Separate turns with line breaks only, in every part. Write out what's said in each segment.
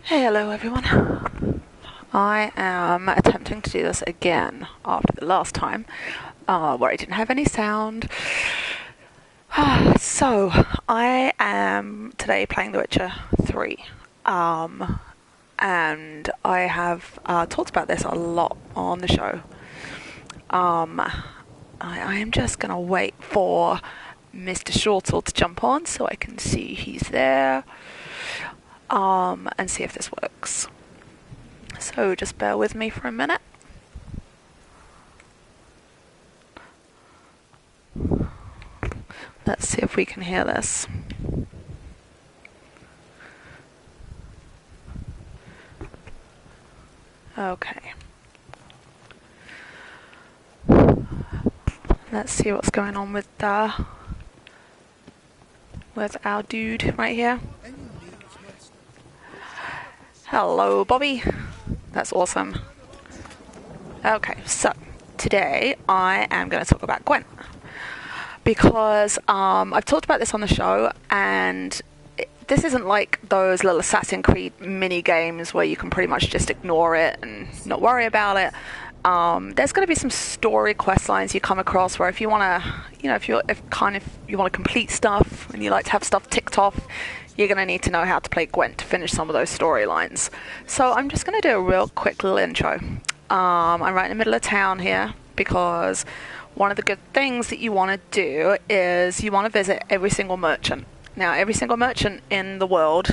Hey, hello everyone. I am attempting to do this again after the last time, where I didn't have any sound. So, I am today playing The Witcher 3. And I have talked about this a lot on the show. I am just going to wait for Mr. Shortle to jump on so I can see he's there. And see if this works. So just bear with me for a minute. Let's see if we can hear this. Okay. Let's see what's going on with our dude right here. Hello, Bobby. That's awesome. Okay, so today I am going to talk about Gwent because I've talked about this on the show, and this isn't like those little Assassin's Creed mini games where you can pretty much just ignore it and not worry about it. There's going to be some story quest lines you come across where if you want to, if you want to complete stuff and you like to have stuff ticked off, you're going to need to know how to play Gwent to finish some of those storylines. So I'm just going to do a real quick little intro. I'm right in the middle of town here because one of the good things that you want to do is you want to visit every single merchant. Now, every single merchant in the world,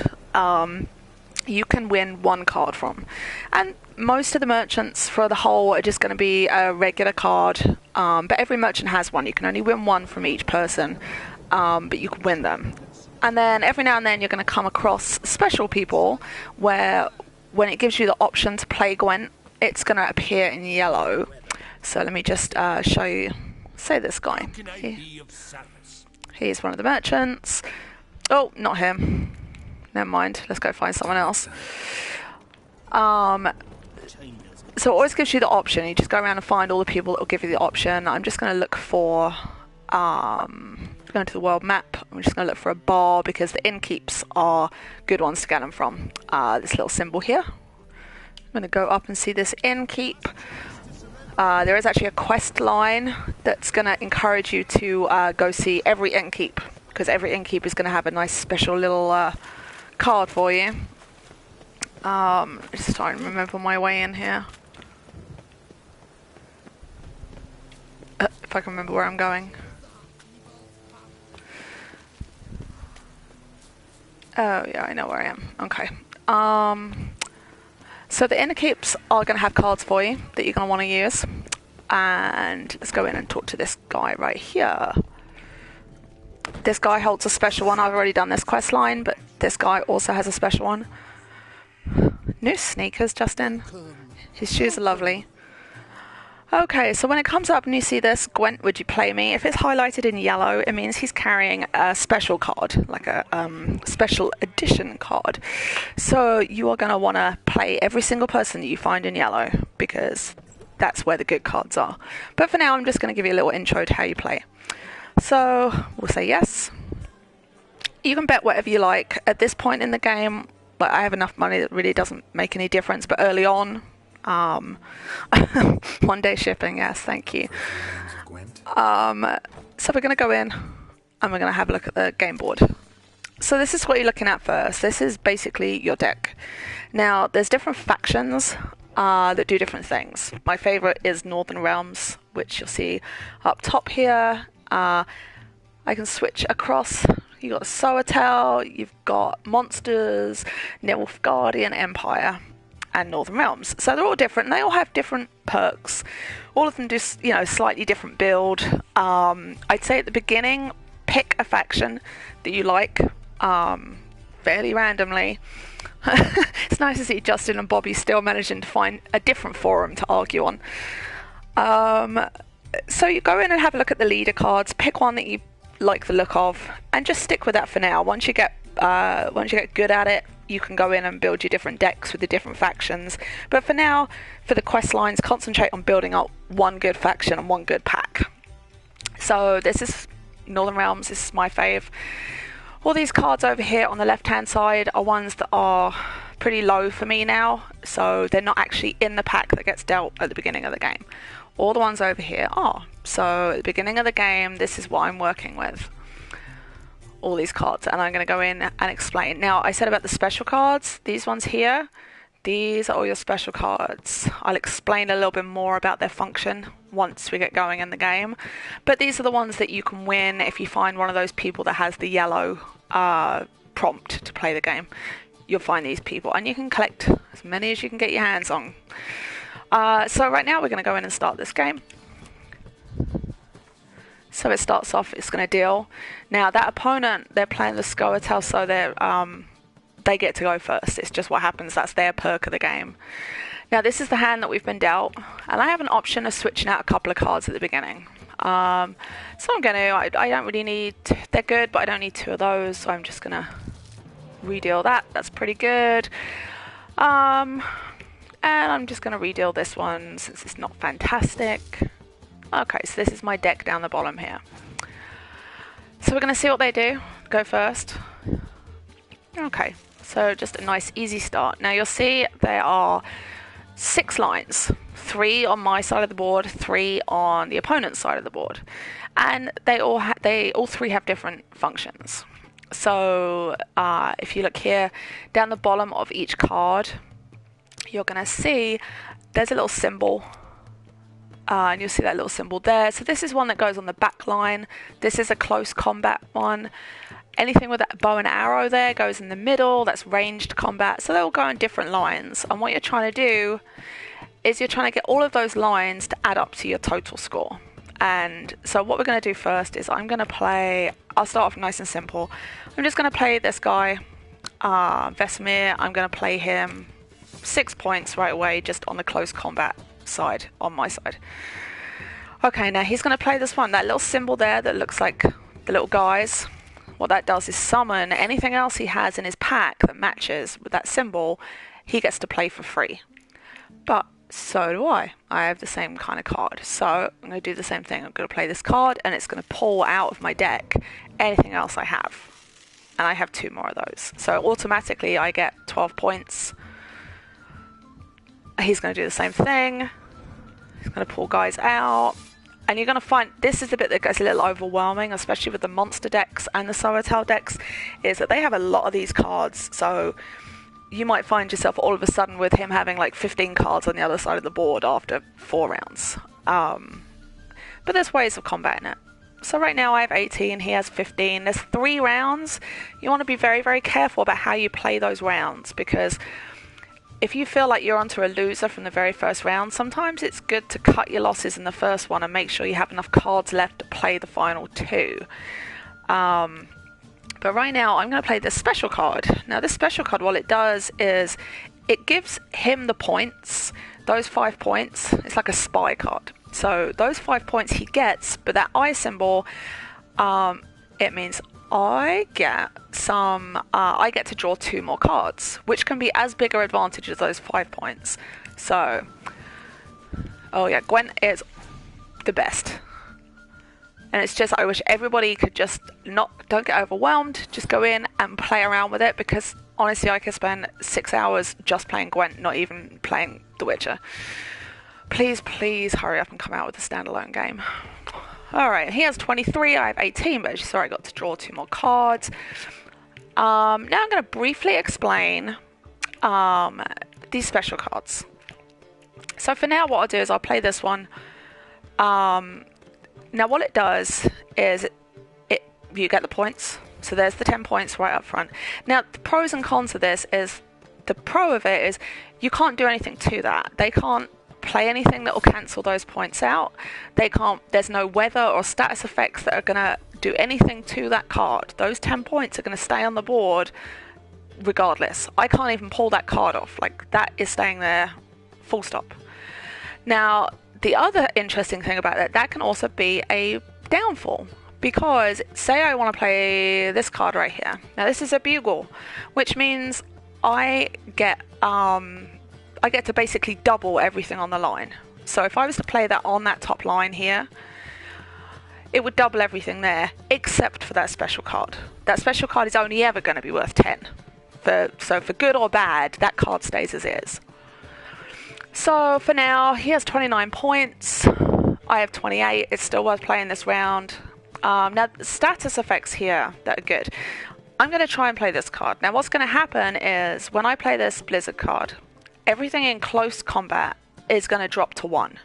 you can win one card from. And most of the merchants for the whole are just going to be a regular card, but every merchant has one. You can only win one from each person, but you can win them. And then every now and then you're going to come across special people where when it gives you the option to play Gwent, it's going to appear in yellow. So let me just show you. Say this guy. He's one of the merchants. Oh, not him. Never mind. Let's go find someone else. So it always gives you the option. You just go around and find all the people that will give you the option. I'm just going to look for... going to the world map. I'm just going to look for a bar because the innkeeps are good ones to get them from. This little symbol here. I'm going to go up and see this innkeep. There is actually a quest line that's going to encourage you to go see every innkeep, because every innkeep is going to have a nice special little card for you. Just trying to remember my way in here. If I can remember where I'm going. Oh, yeah, I know where I am. Okay. So the innkeeps are going to have cards for you that you're going to want to use. And let's go in and talk to this guy right here. This guy holds a special one. I've already done this quest line, but this guy also has a special one. New sneakers, Justin. His shoes are lovely. Okay, so when it comes up and you see this, Gwent, would you play me? If it's highlighted in yellow, it means he's carrying a special card, like a special edition card. So you are going to want to play every single person that you find in yellow, because that's where the good cards are. But for now, I'm just going to give you a little intro to how you play. So we'll say yes. You can bet whatever you like. At this point in the game, like, I have enough money that really doesn't make any difference, but early on, 1 day shipping, yes, thank you. So we're going to go in and we're going to have a look at the game board. So this is what you're looking at first. This is basically your deck. Now, there's different factions that do different things. My favorite is Northern Realms, which you'll see up top here. I can switch across. You've got Soatel, you've got Monsters, Nilfgaardian Empire, and Northern Realms. So they're all different, and they all have different perks. All of them do, slightly different build. I'd say at the beginning, pick a faction that you like, fairly randomly. It's nice to see Justin and Bobby still managing to find a different forum to argue on. So you go in and have a look at the leader cards, pick one that you like the look of, and just stick with that for now. Once you get good at it, you can go in and build your different decks with the different factions. But for now, for the quest lines, concentrate on building up one good faction and one good pack. So this is Northern Realms. This is my fave. All these cards over here on the left hand side are ones that are pretty low for me now, so they're not actually in the pack that gets dealt at the beginning of the game. All the ones over here are. So at the beginning of the game, this is what I'm working with. All these cards, and I'm going to go in and explain. Now, I said about the special cards, these ones here, these are all your special cards. I'll explain a little bit more about their function once we get going in the game, but these are the ones that you can win if you find one of those people that has the yellow prompt to play the game. You'll find these people, and you can collect as many as you can get your hands on. So right now we're going to go in and start this game. So it starts off, it's going to deal. Now that opponent, they're playing the Scoia'tael, so they get to go first. It's just what happens. That's their perk of the game. Now this is the hand that we've been dealt, and I have an option of switching out a couple of cards at the beginning. So I'm going to, I don't really need, they're good, but I don't need two of those, so I'm just going to redeal that. That's pretty good. And I'm just going to redeal this one since it's not fantastic. Okay, so this is my deck down the bottom here. So we're going to see what they do. Go first. Okay, so just a nice easy start. Now you'll see there are 6 lines. 3 on my side of the board, 3 on the opponent's side of the board. And they all 3 have different functions. So if you look here, down the bottom of each card, you're going to see there's a little symbol. And you'll see that little symbol there. So this is one that goes on the back line. This is a close combat one. Anything with that bow and arrow there goes in the middle. That's ranged combat. So they'll go on different lines. And what you're trying to do is you're trying to get all of those lines to add up to your total score. And so what we're going to do first is I'm going to play, I'll start off nice and simple. I'm just going to play this guy, Vesemir. I'm going to play him 6 points right away just on the close combat side, on my side. Okay, now he's going to play this one, that little symbol there that looks like the little guys. What that does is summon anything else he has in his pack that matches with that symbol. He gets to play for free. But so do I. I have the same kind of card. So I'm going to do the same thing. I'm going to play this card and it's going to pull out of my deck anything else I have. And I have 2 more of those. So automatically I get 12 points. He's going to do the same thing. He's going to pull guys out. And you're going to find, this is the bit that gets a little overwhelming, especially with the monster decks and the Scoia'tael decks, is that they have a lot of these cards. So you might find yourself all of a sudden with him having like 15 cards on the other side of the board after 4 rounds. But there's ways of combating it. So right now I have 18, he has 15. There's 3 rounds. You want to be very, very careful about how you play those rounds, because if you feel like you're onto a loser from the very first round, sometimes it's good to cut your losses in the first one and make sure you have enough cards left to play the final 2. But right now I'm going to play this special card. Now this special card, what it does is it gives him the points, those 5 points. It's like a spy card. So those 5 points he gets, but that eye symbol, it means I get to draw 2 more cards, which can be as big an advantage as those 5 points. So, oh yeah, Gwent is the best. And it's just, I wish everybody could just don't get overwhelmed, just go in and play around with it, because honestly I could spend 6 hours just playing Gwent, not even playing The Witcher. Please, please hurry up and come out with a standalone game. Alright, he has 23, I have 18, but as you saw I got to draw 2 more cards. Now I'm going to briefly explain these special cards. So for now what I'll do is I'll play this one. Now what it does is you get the points. So there's the 10 points right up front. Now the pros and cons of this is, the pro of it is you can't do anything to that. They can't play anything that will cancel those points out. There's no weather or status effects that are going to do anything to that card. Those 10 points are going to stay on the board regardless. I can't even pull that card off. Like, that is staying there, full stop. Now the other interesting thing about that can also be a downfall, because say I want to play this card right here. Now this is a bugle, which means I get to basically double everything on the line. So if I was to play that on that top line here, it would double everything there, except for that special card. That special card is only ever going to be worth 10. So for good or bad, that card stays as is. So for now, he has 29 points. I have 28. It's still worth playing this round. Now, status effects here that are good. I'm going to try and play this card. Now, what's going to happen is when I play this Blizzard card, everything in close combat is going to drop to 1.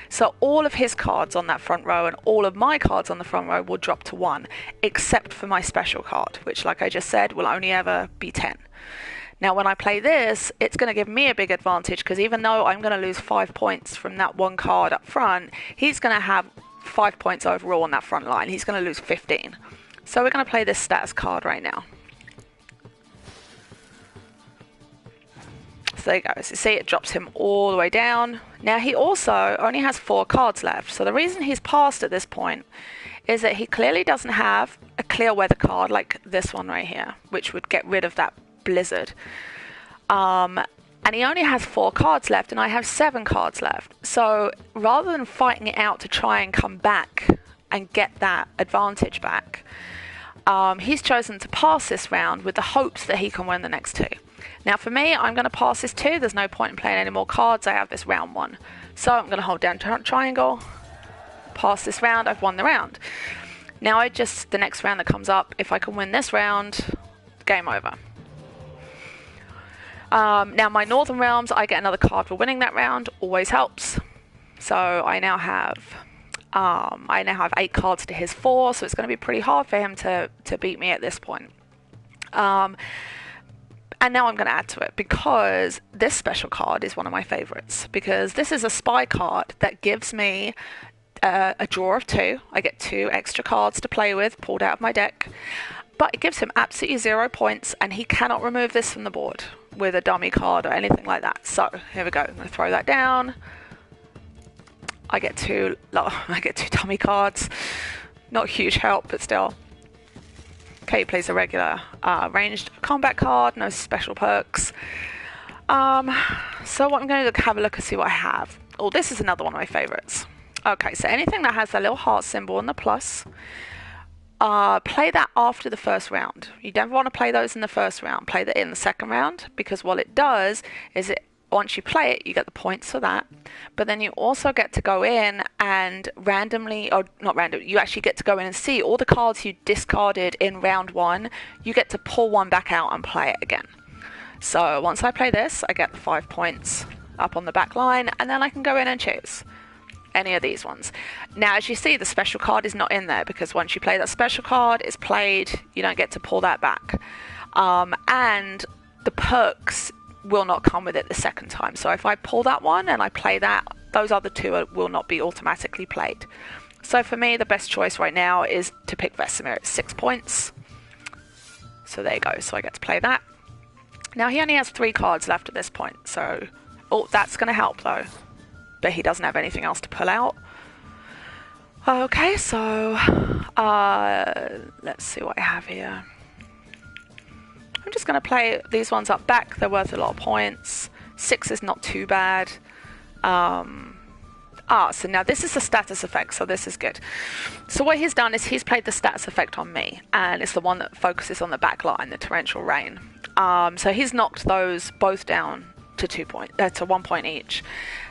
So all of his cards on that front row and all of my cards on the front row will drop to 1, except for my special card, which, like I just said, will only ever be 10. Now, when I play this, it's going to give me a big advantage because even though I'm going to lose 5 points from that one card up front, he's going to have 5 points overall on that front line. He's going to lose 15. So we're going to play this status card right now. So there you go. So you see it drops him all the way down. Now he also only has 4 cards left. So the reason he's passed at this point is that he clearly doesn't have a clear weather card like this one right here, which would get rid of that Blizzard. And he only has 4 cards left and I have 7 cards left. So rather than fighting it out to try and come back and get that advantage back, he's chosen to pass this round with the hopes that he can win the next 2. Now for me, I'm going to pass this 2. There's no point in playing any more cards. I have this round 1. So I'm going to hold down triangle, pass this round. I've won the round. Now the next round that comes up, if I can win this round, game over. Now my Northern Realms, I get another card for winning that round. Always helps. So I now have 8 cards to his 4, so it's going to be pretty hard for him to beat me at this point. And now I'm going to add to it because this special card is one of my favorites because this is a spy card that gives me a draw of 2. I get 2 extra cards to play with pulled out of my deck, but it gives him absolutely 0 points and he cannot remove this from the board with a dummy card or anything like that. So here we go. I'm going to throw that down. I get 2 dummy cards. Not a huge help, but still. Okay, he plays a regular ranged combat card, no special perks. So what I'm going to do is have a look and see what I have. Oh, this is another one of my favorites. Okay, so anything that has a little heart symbol and the plus, play that after the first round. You don't want to play those in the first round. Play that in the second round because what it does is once you play it, you get the points for that. But then you also get to go in and randomly, or not random, you actually get to go in and see all the cards you discarded in round 1. You get to pull one back out and play it again. So once I play this, I get the 5 points up on the back line, and then I can go in and choose any of these ones. Now, as you see, the special card is not in there because once you play that special card, it's played, you don't get to pull that back. And the perks will not come with it the second time. So if I pull that one and I play that, those other 2 will not be automatically played. So for me, the best choice right now is to pick Vesemir at 6 points. So there you go. So I get to play that. Now he only has 3 cards left at this point. So, that's going to help though. But he doesn't have anything else to pull out. Okay, so let's see what I have here. I'm just going to play these ones up back. They're worth a lot of points. 6 is not too bad. So now this is the status effect, so this is good. So what he's done is he's played the status effect on me, and it's the one that focuses on the back line, the torrential rain. So he's knocked those both down to 1 point each.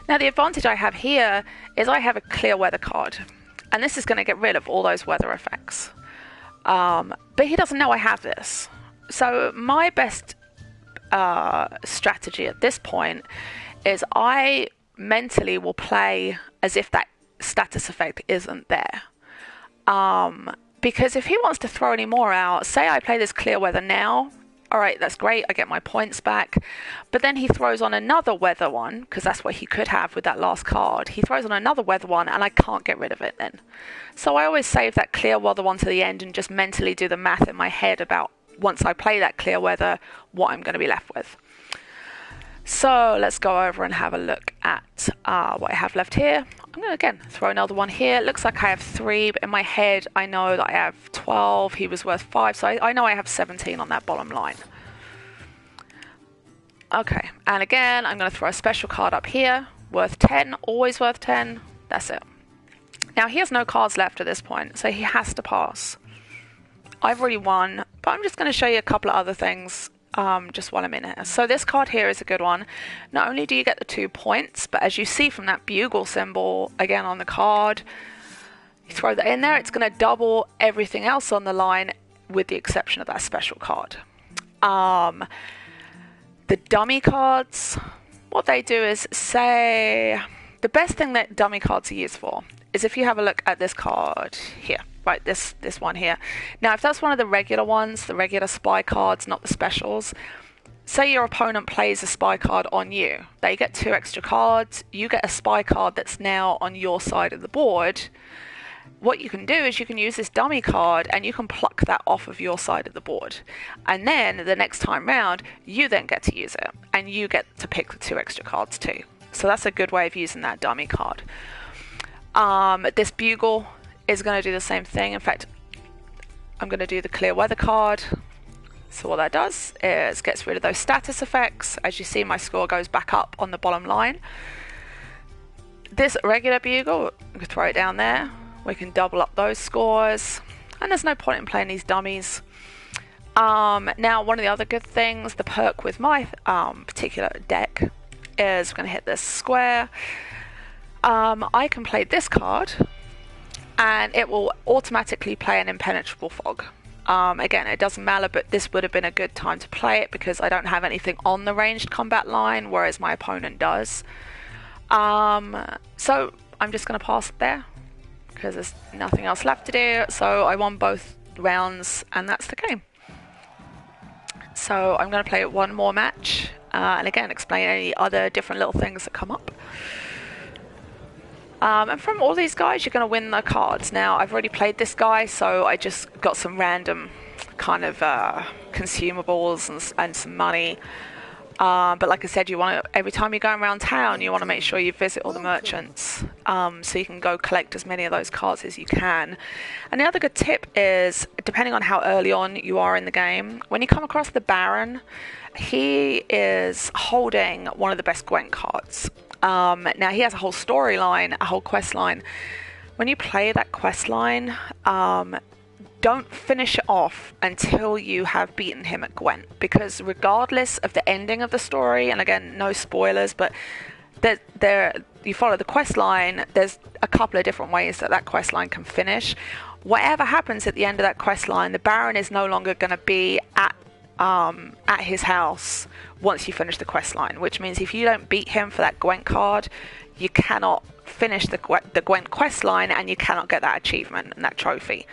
Now the advantage I have here is I have a clear weather card, and this is going to get rid of all those weather effects. But he doesn't know I have this. So my best strategy at this point is I mentally will play as if that status effect isn't there. Because if he wants to throw any more out, say I play this clear weather now, alright, that's great, I get my points back, but then he throws on another weather one, because that's what he could have with that last card. He throws on another weather one and I can't get rid of it then. So I always save that clear weather one to the end and just mentally do the math in my head about once I play that clear weather, what I'm going to be left with. So let's go over and have a look at what I have left here. I'm going to again throw another one here. It looks like I have 3, but in my head I know that I have 12. He was worth 5, so I know I have 17 on that bottom line. Okay, and again I'm going to throw a special card up here, worth 10, always worth 10. That's it. Now he has no cards left at this point, so he has to pass. I've already won, but I'm just going to show you a couple of other things just while I'm in here. So this card here is a good one. Not only do you get the 2 points, but as you see from that bugle symbol again on the card, you throw that in there, it's going to double everything else on the line with the exception of that special card. The dummy cards, what they do is say, the best thing that dummy cards are used for is if you have a look at this card here, right, this one here. Now, if that's one of the regular ones, the regular spy cards, not the specials, say your opponent plays a spy card on you. They get 2 extra cards, you get a spy card that's now on your side of the board. What you can do is you can use this dummy card and you can pluck that off of your side of the board. And then the next time round, you then get to use it. And you get to pick the 2 extra cards too. So that's a good way of using that dummy card. This bugle is going to do the same thing. In fact, I'm going to do the clear weather card. So what that does is gets rid of those status effects. As you see, my score goes back up on the bottom line. This regular bugle, we can throw it down there. We can double up those scores. And there's no point in playing these dummies. Now, one of the other good things, the perk with my particular deck is we're going to hit this square. I can play this card and it will automatically play an impenetrable fog. Again, it doesn't matter, but this would have been a good time to play it because I don't have anything on the ranged combat line, whereas my opponent does. So I'm just going to pass it there because there's nothing else left to do. So I won both rounds and that's the game. So I'm going to play one more match and again explain any other different little things that come up. And from all these guys, you're going to win the cards. Now, I've already played this guy, so I just got some random kind of consumables and some money. But like I said, you want to, every time you're going around town, you want to make sure you visit all the merchants so you can go collect as many of those cards as you can. And the other good tip is, depending on how early on you are in the game, when you come across the Baron, he is holding one of the best Gwent cards. Now he has a whole storyline, a whole quest line. When you play that quest line, don't finish it off until you have beaten him at Gwent, because regardless of the ending of the story, and again, no spoilers, but you follow the quest line, there's a couple of different ways that quest line can finish. Whatever happens at the end of that quest line, the Baron is no longer going to be at his house once you finish the quest line, which means if you don't beat him for that Gwent card, you cannot finish the Gwent quest line and you cannot get that achievement and that trophy.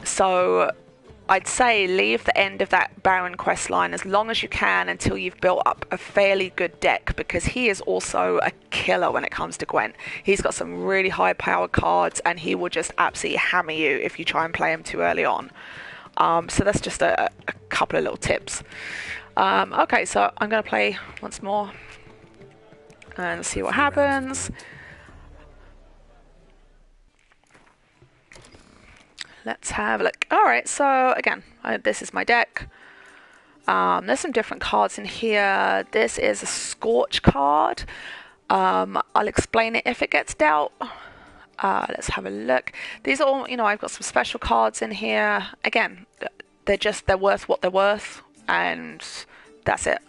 So I'd say leave the end of that Baron quest line as long as you can until you've built up a fairly good deck, because he is also a killer when it comes to Gwent. He's got some really high power cards and he will just absolutely hammer you if you try and play him too early on. So that's just a couple of little tips. Okay, so I'm going to play once more and see what happens. Let's have a look. Alright, so again, this is my deck. There's some different cards in here. This is a Scorch card. I'll explain it if it gets dealt. Let's have a look. These are all, I've got some special cards in here. Again, they're worth what they're worth, and that's it.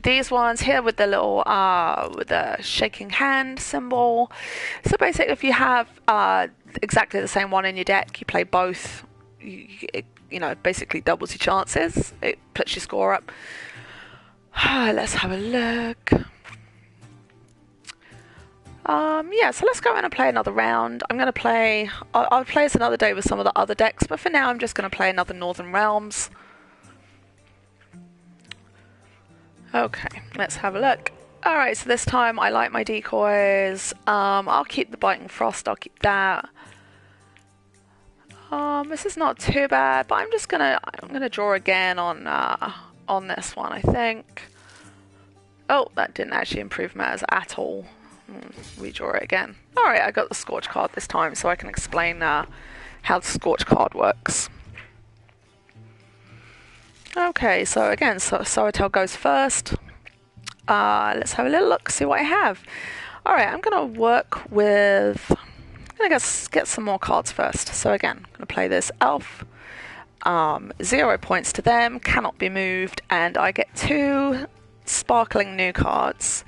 These ones here with the little with the shaking hand symbol. So basically, if you have exactly the same one in your deck, you play both. It basically doubles your chances. It puts your score up. Let's have a look. Yeah, so let's go in and play another round. I'm going to play... I'll play this another day with some of the other decks, but for now I'm just going to play another Northern Realms. Okay, let's have a look. Alright, so this time I like my decoys. I'll keep the Biting Frost, I'll keep that. This is not too bad, but I'm gonna draw again on this one, I think. Oh, that didn't actually improve matters at all. Redraw it again. Alright, I got the Scorch card this time, so I can explain how the Scorch card works. Okay, so again, Soratel goes first. Let's have a little look, see what I have. Alright, I'm going to work with... I'm going to get some more cards first. So again, I'm going to play this elf. 0 points to them, cannot be moved, and I get 2 sparkling new cards.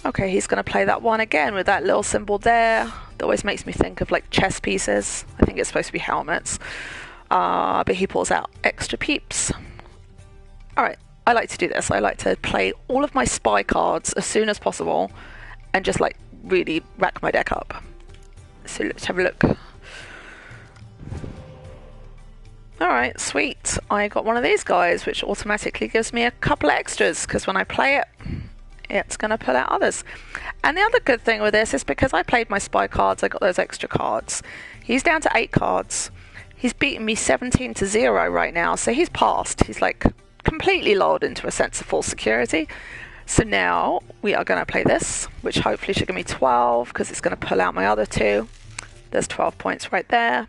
Okay, he's going to play that one again with that little symbol there. That always makes me think of like chess pieces. I think it's supposed to be helmets. But he pulls out extra peeps. Alright, I like to do this. I like to play all of my spy cards as soon as possible and just like really rack my deck up. So let's have a look. Alright, sweet. I got one of these guys, which automatically gives me a couple of extras, because when I play it, it's going to pull out others. And the other good thing with this is because I played my spy cards, I got those extra cards. He's down to 8 cards. He's beaten me 17-0 right now, so he's passed. He's like completely lulled into a sense of full security. So now we are going to play this, which hopefully should give me 12, because it's going to pull out my other 2. There's 12 points right there.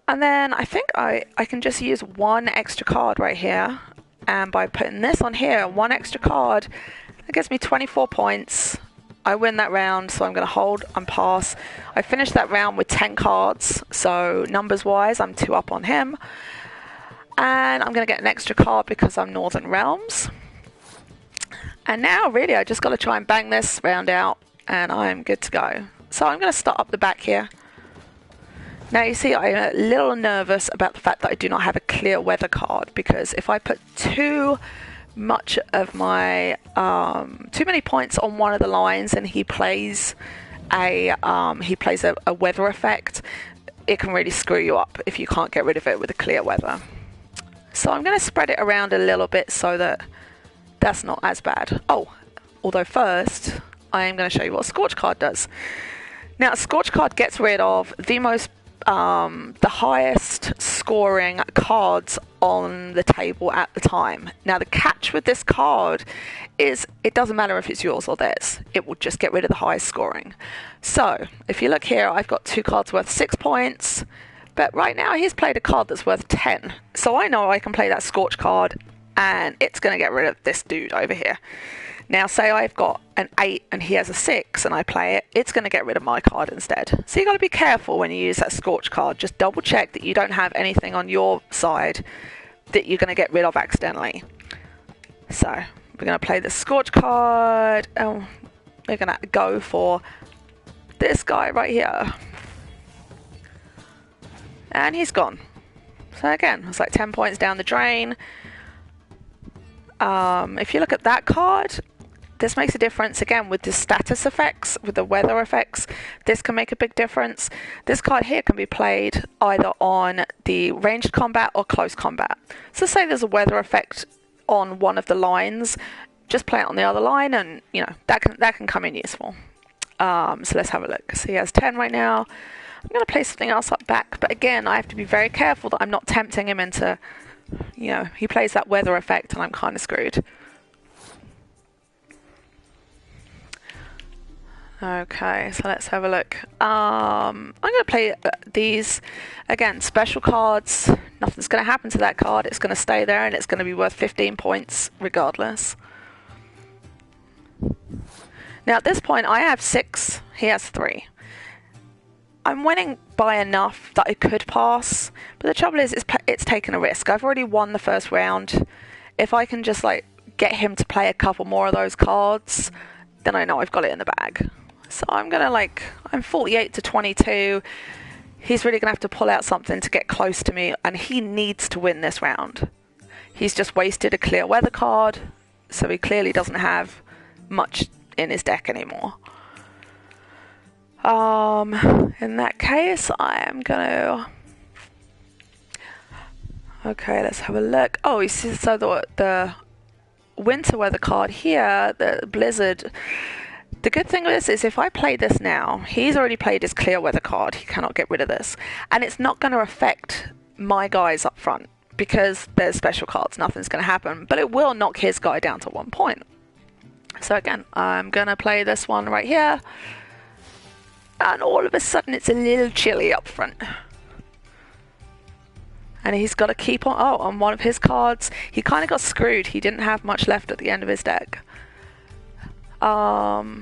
And then I think I can just use 1 extra card right here. And by putting this on here, 1 extra card, that gives me 24 points. I win that round, so I'm going to hold and pass. I finished that round with 10 cards, so numbers-wise, I'm 2 up on him. And I'm going to get an extra card because I'm Northern Realms. And now, really, I just got to try and bang this round out, and I'm good to go. So I'm going to start up the back here. Now you see I'm a little nervous about the fact that I do not have a clear weather card, because if I put too much of my too many points on one of the lines and he plays a weather effect, it can really screw you up if you can't get rid of it with a clear weather. So I'm going to spread it around a little bit so that that's not as bad. Oh, although first I am going to show you what a Scorch card does. Now a Scorch card gets rid of the highest scoring cards on the table at the time. Now the catch with this card is it doesn't matter if it's yours or theirs, it will just get rid of the highest scoring. So if you look here, I've got 2 cards worth 6 points, but right now he's played a card that's worth 10, so I know I can play that Scorch card and it's going to get rid of this dude over here. Now say I've got an 8 and he has a 6 and I play it, it's going to get rid of my card instead. So you got to be careful when you use that Scorch card. Just double check that you don't have anything on your side that you're going to get rid of accidentally. So we're going to play the Scorch card and we're going to go for this guy right here. And he's gone. So again, it's like 10 points down the drain. If you look at that card, this makes a difference again with the status effects, with the weather effects. This can make a big difference. This card here can be played either on the ranged combat or close combat. So say there's a weather effect on one of the lines, just play it on the other line, and you know that can come in useful. So let's have a look. So he has 10 right now. I'm going to play something else up back, but again I have to be very careful that I'm not tempting him into, you know, he plays that weather effect and I'm kind of screwed. Okay, so let's have a look. I'm going to play these, again, special cards. Nothing's going to happen to that card. It's going to stay there and it's going to be worth 15 points regardless. Now at this point I have 6, he has 3. I'm winning by enough that I could pass, but the trouble is it's taken a risk. I've already won the first round. If I can just like get him to play a couple more of those cards, then I know I've got it in the bag. So I'm gonna I'm 48-22. He's really gonna have to pull out something to get close to me, and he needs to win this round. He's just wasted a clear weather card, so he clearly doesn't have much in his deck anymore. In that case, I am gonna... Okay, let's have a look. Oh, you see, so the winter weather card here, the blizzard. The good thing with this is if I play this now, he's already played his clear weather card. He cannot get rid of this. And it's not going to affect my guys up front because there's special cards. Nothing's going to happen. But it will knock his guy down to 1 point. So again, I'm going to play this one right here. And all of a sudden it's a little chilly up front. And he's got to keep on... Oh, on one of his cards, he kind of got screwed. He didn't have much left at the end of his deck. So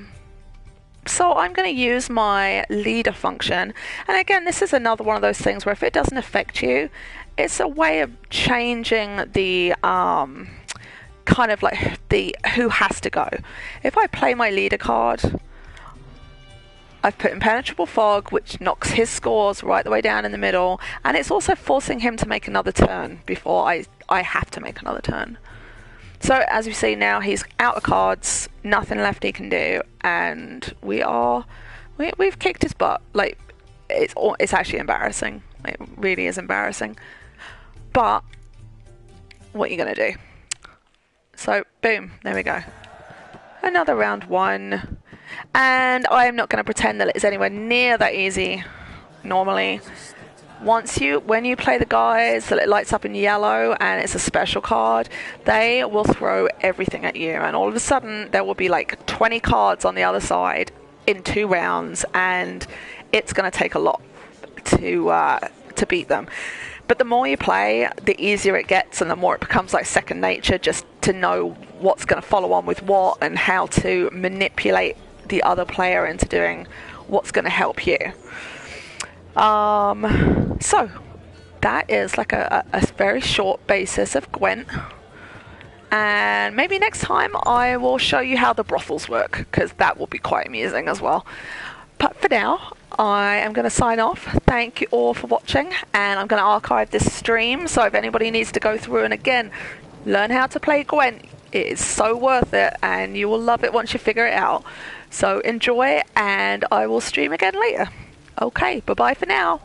I'm going to use my leader function. And again, this is another one of those things where if it doesn't affect you, it's a way of changing the kind of like the who has to go. If I play my leader card, I've put impenetrable fog, which knocks his scores right the way down in the middle, and it's also forcing him to make another turn before I have to make another turn. So as you see now, he's out of cards, nothing left he can do, and we've kicked his butt. Like, it's actually embarrassing. It really is embarrassing. But what are you gonna do? So boom, there we go. Another round one. And I'm not going to pretend that it's anywhere near that easy normally. When you play the guys that it lights up in yellow and it's a special card, they will throw everything at you, and all of a sudden there will be like 20 cards on the other side in 2 rounds, and it's going to take a lot to beat them. But the more you play, the easier it gets, and the more it becomes like second nature, just to know what's going to follow on with what and how to manipulate the other player into doing what's going to help you. So that is like a very short basis of Gwent, and maybe next time I will show you how the brothels work, because that will be quite amusing as well. But for now, I am going to sign off. Thank you all for watching, and I'm going to archive this stream, so if anybody needs to go through and again learn how to play Gwent, it is so worth it, and you will love it once you figure it out. So enjoy, and I will stream again later. Okay, bye-bye for now.